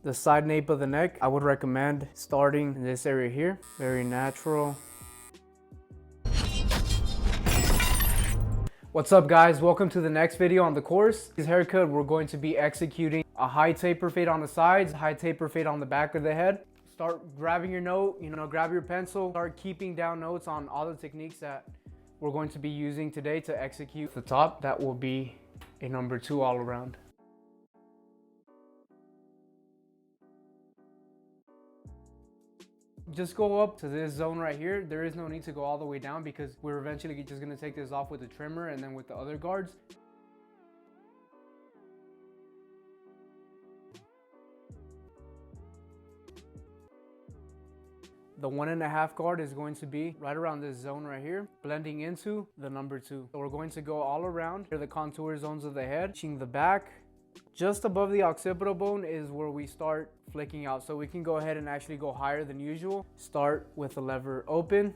the side nape of the neck, I would recommend starting in this area here. Very natural. What's up guys, welcome to the next video on the course. This haircut, we're going to be executing a high taper fade on the sides, high taper fade on the back of the head. Start grabbing your note, grab your pencil, start keeping down notes on all the techniques that we're going to be using today to execute the top. That will be a number 2 all around. Just go up to this zone right here. There is no need to go all the way down because we're eventually just going to take this off with the trimmer and then with the other guards. The 1.5 guard is going to be right around this zone right here, blending into the number 2. So we're going to go all around the contour zones of the head, reaching the back. Just above the occipital bone is where we start flicking out. So we can go ahead and actually go higher than usual. Start with the lever open.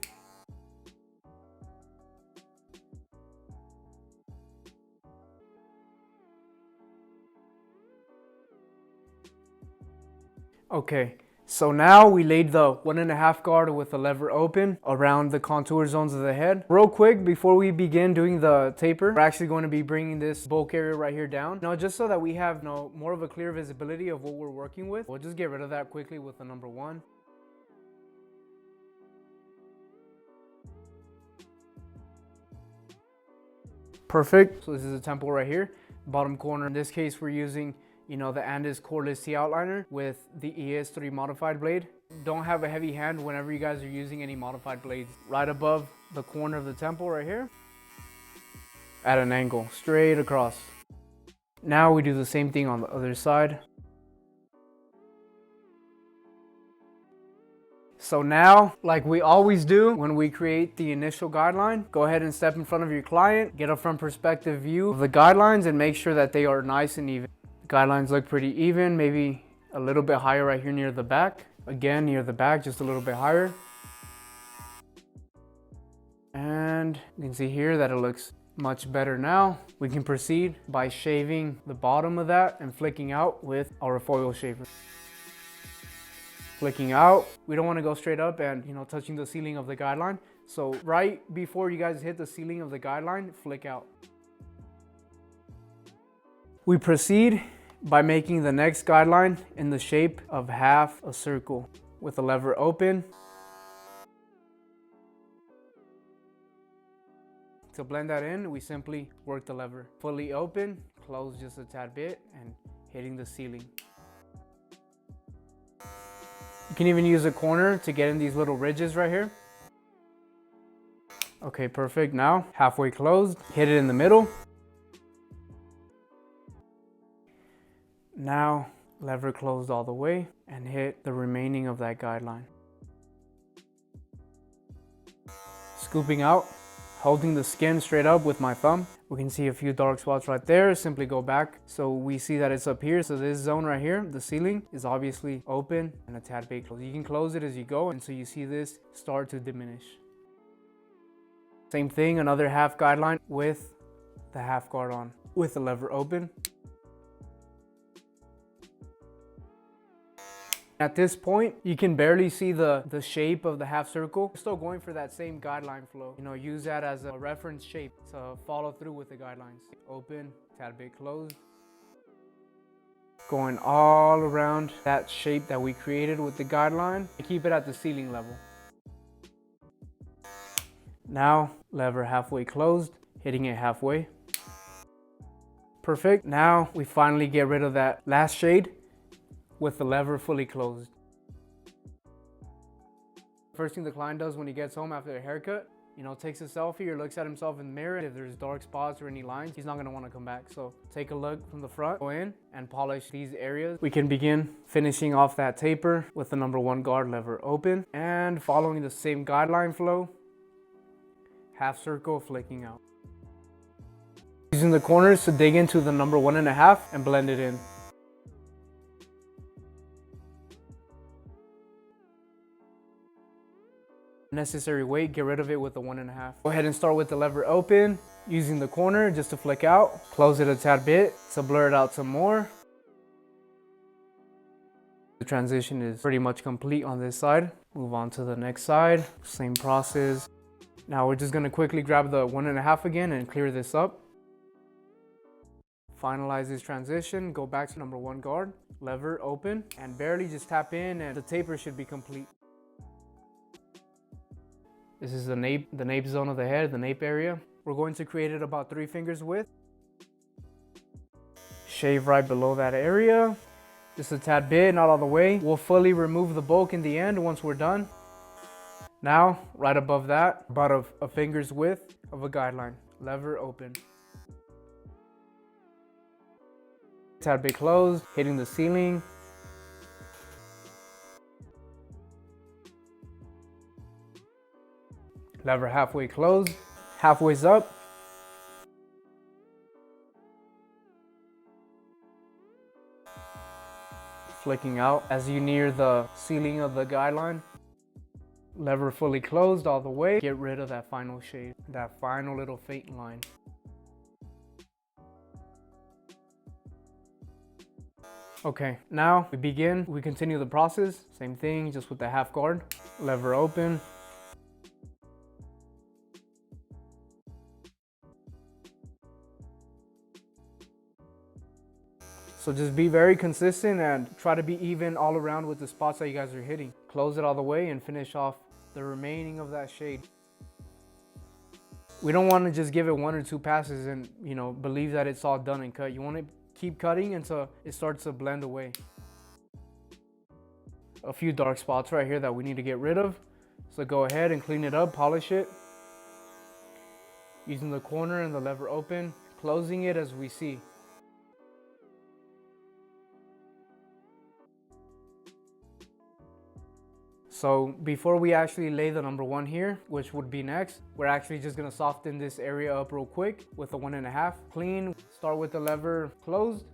Okay. So now we laid the 1.5 guard with the lever open around the contour zones of the head. Real quick, before we begin doing the taper, we're actually going to be bringing this bulk area right here down. Now, just so that we have more of a clear visibility of what we're working with, we'll just get rid of that quickly with the number 1. Perfect. So this is the temple right here, bottom corner. In this case, we're using the Andis cordless T outliner with the ES3 modified blade. Don't have a heavy hand whenever you guys are using any modified blades. Right above the corner of the temple right here, at an angle, straight across. Now we do the same thing on the other side. So now, like we always do when we create the initial guideline, go ahead and step in front of your client, get a front perspective view of the guidelines and make sure that they are nice and even. Guidelines look pretty even, maybe a little bit higher right here near the back. Again, near the back, just a little bit higher. And you can see here that it looks much better now. We can proceed by shaving the bottom of that and flicking out with our foil shaver. Flicking out, we don't want to go straight up and touching the ceiling of the guideline. So right before you guys hit the ceiling of the guideline, flick out. We proceed by making the next guideline in the shape of half a circle with the lever open. To blend that in, we simply work the lever. Fully open, close just a tad bit and hitting the ceiling. You can even use a corner to get in these little ridges right here. Okay, perfect. Now, halfway closed, hit it in the middle. Now, lever closed all the way and hit the remaining of that guideline. Scooping out, holding the skin straight up with my thumb. We can see a few dark spots right there. Simply go back. So we see that it's up here. So this zone right here, the ceiling, is obviously open and a tad bit closed. You can close it as you go, and so you see this start to diminish. Same thing, another half guideline with the half guard on, with the lever open. At this point, you can barely see the shape of the half circle. We're still going for that same guideline flow. Use that as a reference shape to follow through with the guidelines. Open, tad bit closed. Going all around that shape that we created with the guideline. Keep it at the ceiling level. Now, lever halfway closed, hitting it halfway. Perfect. Now, we finally get rid of that last shade with the lever fully closed. First thing the client does when he gets home after a haircut, takes a selfie or looks at himself in the mirror. If there's dark spots or any lines, he's not gonna wanna come back. So take a look from the front, go in and polish these areas. We can begin finishing off that taper with the number 1 guard, lever open, and following the same guideline flow, half circle, flicking out. Using the corners to dig into the number 1.5 and blend it in. Necessary weight, get rid of it with the 1.5. Go ahead and start with the lever open, using the corner just to flick out. Close it a tad bit to blur it out some more. The transition is pretty much complete on this side. Move on to the next side, same process. Now we're just gonna quickly grab the 1.5 again and clear this up. Finalize this transition, go back to number 1 guard, lever open, and barely just tap in and the taper should be complete. This is the nape zone of the head, the nape area. We're going to create it about 3 fingers width. Shave right below that area. Just a tad bit, not all the way. We'll fully remove the bulk in the end once we're done. Now, right above that, about a finger's width of a guideline. Lever open. Tad bit closed, hitting the ceiling. Lever halfway closed, halfway's up. Flicking out as you near the ceiling of the guideline. Lever fully closed all the way. Get rid of that final shade, that final little faint line. Okay, now we continue the process. Same thing, just with the half guard. Lever open. So just be very consistent and try to be even all around with the spots that you guys are hitting. Close it all the way and finish off the remaining of that shade. We don't want to just give it 1 or 2 passes and, you know, believe that it's all done and cut. You want to keep cutting until it starts to blend away. A few dark spots right here that we need to get rid of. So go ahead and clean it up, polish it. Using the corner and the lever open, closing it as we see. So before we actually lay the number 1 here, which would be next, we're actually just gonna soften this area up real quick with the 1.5. Clean, start with the lever closed.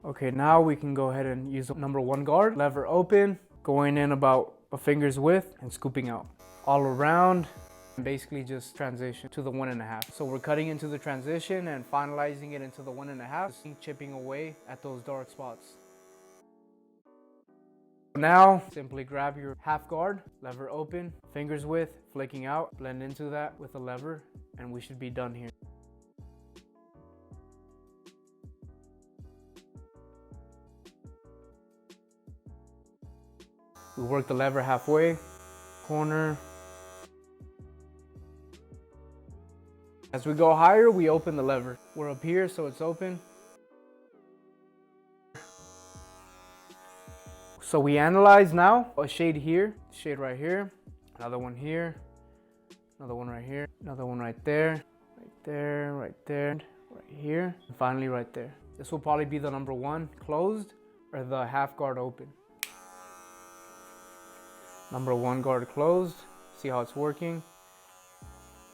Okay, now we can go ahead and use the number 1 guard. Lever open, going in about a finger's width and scooping out. All around, and basically just transition to the 1.5. So we're cutting into the transition and finalizing it into the 1.5, chipping away at those dark spots. Now, simply grab your half guard, lever open, fingers width, flicking out, blend into that with a lever, and we should be done here. We work the lever halfway, corner. As we go higher, we open the lever. We're up here, so it's open. So we analyze now a shade here, shade right here, another one here, another one right here, another one right there, right there, right there, right here, and finally right there. This will probably be the number 1 closed or the half guard open. Number 1 guard closed, see how it's working.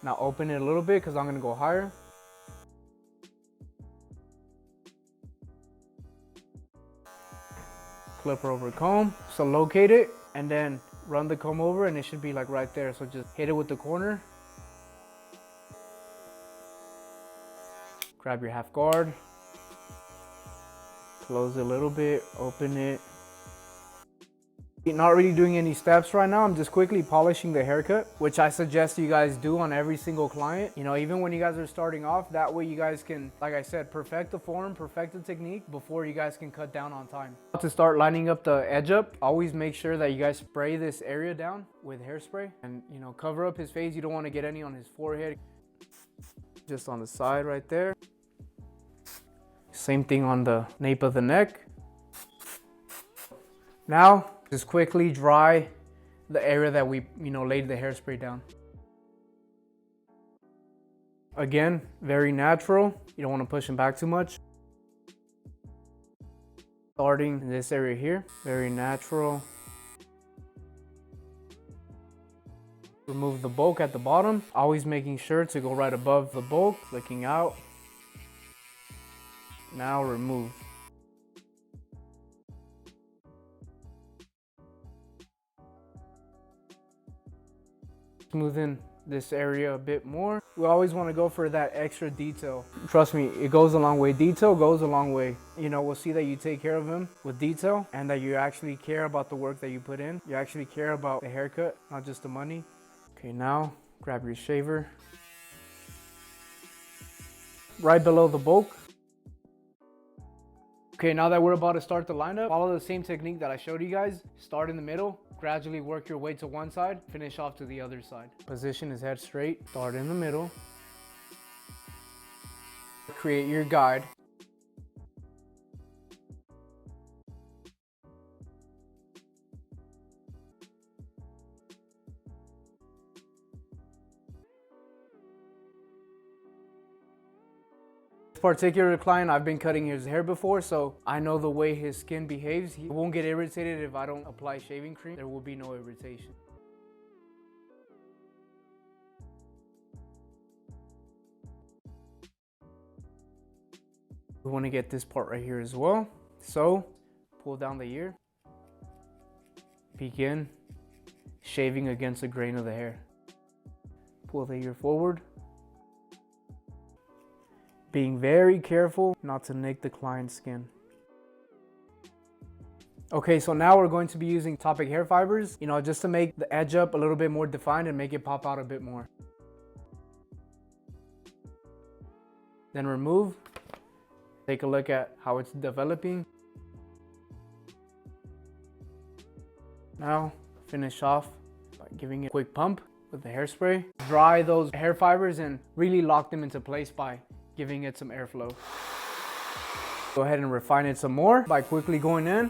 Now open it a little bit because I'm gonna go higher. Clipper over comb, so locate it and then run the comb over and it should be like right there. So just hit it with the corner. Grab your half guard, close it a little bit, open it. Not really doing any steps right now. I'm just quickly polishing the haircut, which I suggest you guys do on every single client. You know, even when you guys are starting off, that way you guys can, like I said, perfect the form, perfect the technique before you guys can cut down on time. To start lining up the edge up, always make sure that you guys spray this area down with hairspray and, you know, cover up his face. You don't want to get any on his forehead. Just on the side right there. Same thing on the nape of the neck. Now, just quickly dry the area that we, laid the hairspray down. Again, very natural. You don't want to push them back too much. Starting in this area here, very natural. Remove the bulk at the bottom, always making sure to go right above the bulk, flicking out. Now remove. Smooth in this area a bit more. We always want to go for that extra detail. Trust me, it goes a long way. Detail goes a long way. You know, we'll see that you take care of him with detail and that you actually care about the work that you put in. You actually care about the haircut, not just the money. Okay, now grab your shaver. Right below the bulk. Okay, now that we're about to start the lineup, follow the same technique that I showed you guys. Start in the middle, gradually work your way to one side, finish off to the other side. Position his head straight, start in the middle. Create your guide. Particular client, I've been cutting his hair before, so I know the way his skin behaves. He won't get irritated if I don't apply shaving cream. There will be no irritation. We want to get this part right here as well. So pull down the ear. Begin shaving against the grain of the hair. Pull the ear forward. Being very careful not to nick the client's skin. Okay, so now we're going to be using topic hair fibers, you know, just to make the edge up a little bit more defined and make it pop out a bit more. Then remove. Take a look at how it's developing. Now finish off by giving it a quick pump with the hairspray. Dry those hair fibers and really lock them into place by giving it some airflow. Go ahead and refine it some more by quickly going in.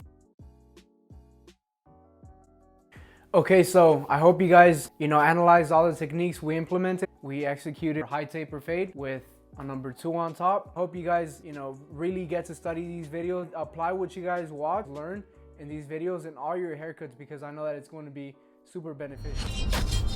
Okay, so I hope you guys, analyzed all the techniques we implemented. We executed high taper fade with a number 2 on top. Hope you guys, really get to study these videos, apply what you guys watch, learn in these videos in all your haircuts, because I know that it's going to be super beneficial.